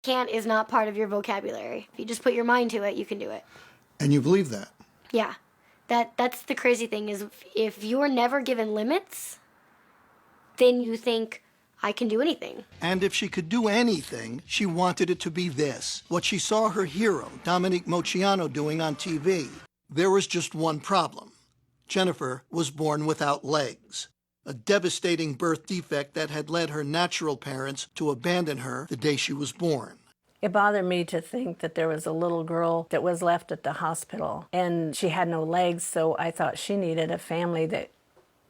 Can't is not part of your vocabulary. If you just put your mind to it, you can do it. And you believe that? Yeah. That's the crazy thing is if you're never given limits, then you think, I can do anything. And if she could do anything, she wanted it to be this, what she saw her hero, Dominique Moceanu, doing on TV. There was just one problem. Jennifer was born without legs, a devastating birth defect that had led her natural parents to abandon her the day she was born. It bothered me to think that there was a little girl that was left at the hospital and she had no legs, so I thought she needed a family that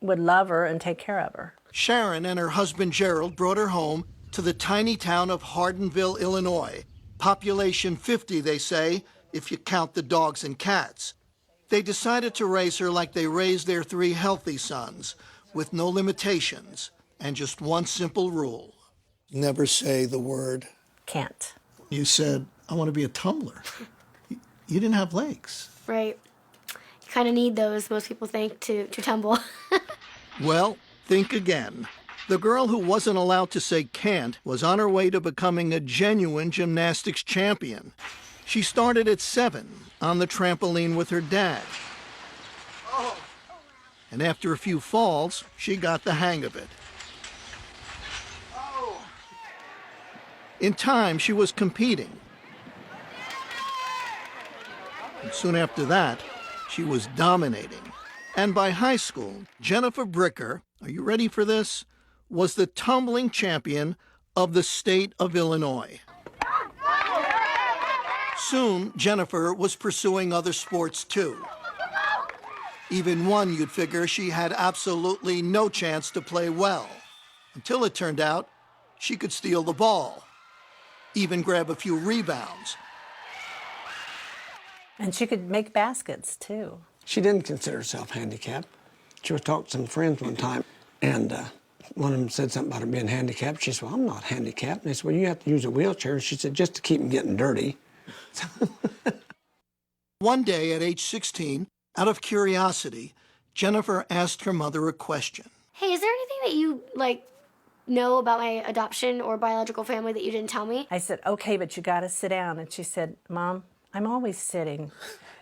would love her and take care of her. Sharon and her husband Gerald brought her home to the tiny town of Hardinville, Illinois. Population 50, they say, if you count the dogs and cats. They decided to raise her like they raised their 3 healthy sons, with no limitations and just one simple rule. Never say the word Can't. You said, I want to be a tumbler. You didn't have legs. Right. You kind of need those, most people think, to tumble. Well, think again. The girl who wasn't allowed to say can't was on her way to becoming a genuine gymnastics champion. She started at 7 on the trampoline with her dad. And after a few falls, she got the hang of it. In time, she was competing. And soon after that, she was dominating. And by high school, Jennifer Bricker, are you ready for this, was the tumbling champion of the state of Illinois. Soon, Jennifer was pursuing other sports too. Even one you'd figure she had absolutely no chance to play well, until it turned out she could steal the ball, even grab a few rebounds. And she could make baskets, too. She didn't consider herself handicapped. She was talking to some friends one time, and one of them said something about her being handicapped. She said, well, I'm not handicapped. And they said, well, you have to use a wheelchair. And she said, just to keep them getting dirty. One day at age 16, out of curiosity, Jennifer asked her mother a question. Hey, is there anything that you, know about my adoption or biological family that you didn't tell me? I said, okay, but you got to sit down. And she said, Mom, I'm always sitting.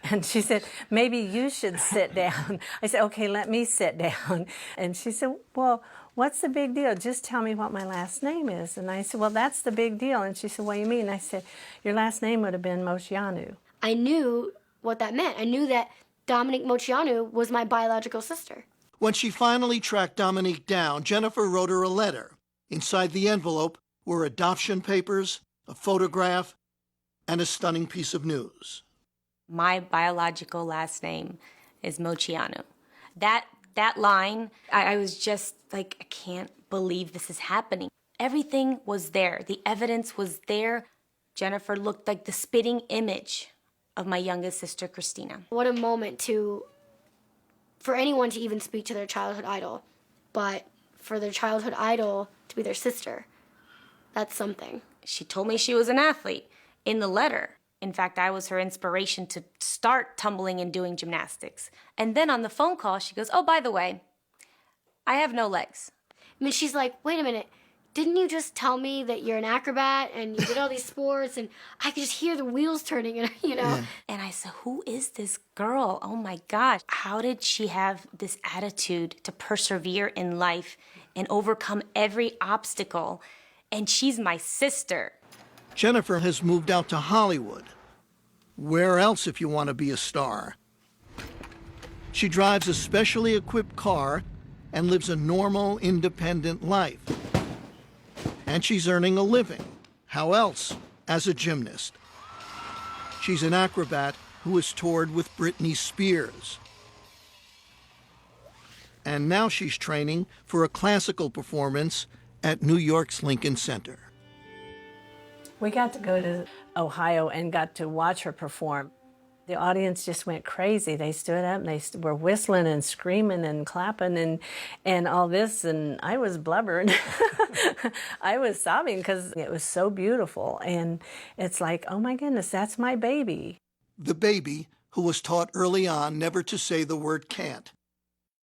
And she said, maybe you should sit down. I said, okay, let me sit down. And she said, well, what's the big deal? Just tell me what my last name is. And I said, well, that's the big deal. And she said, what do you mean? And I said, your last name would have been Moceanu. I knew what that meant. I knew that Dominique Moceanu was my biological sister. When she finally tracked Dominique down, Jennifer wrote her a letter. Inside the envelope were adoption papers, a photograph, and a stunning piece of news. My biological last name is Moceanu. That line, I was just like, I can't believe this is happening. Everything was there. The evidence was there. Jennifer looked like the spitting image of my youngest sister, Christina. What a moment for anyone to even speak to their childhood idol, but for their childhood idol to be their sister, that's something. She told me she was an athlete in the letter. In fact, I was her inspiration to start tumbling and doing gymnastics. And then on the phone call, she goes, oh, by the way, I have no legs. I mean, she's like, wait a minute, didn't you just tell me that you're an acrobat and you did all these sports? And I could just hear the wheels turning, and Yeah. And I said, who is this girl? Oh my gosh. How did she have this attitude to persevere in life and overcome every obstacle? And she's my sister. Jennifer has moved out to Hollywood. Where else if you want to be a star? She drives a specially equipped car and lives a normal, independent life. And she's earning a living. How else? As a gymnast. She's an acrobat who has toured with Britney Spears. And now she's training for a classical performance at New York's Lincoln Center. We got to go to Ohio and got to watch her perform. The audience just went crazy. They stood up and they were whistling and screaming and clapping and all this, and I was blubbering. I was sobbing because it was so beautiful, and it's like, oh my goodness, that's my baby. The baby who was taught early on never to say the word can't.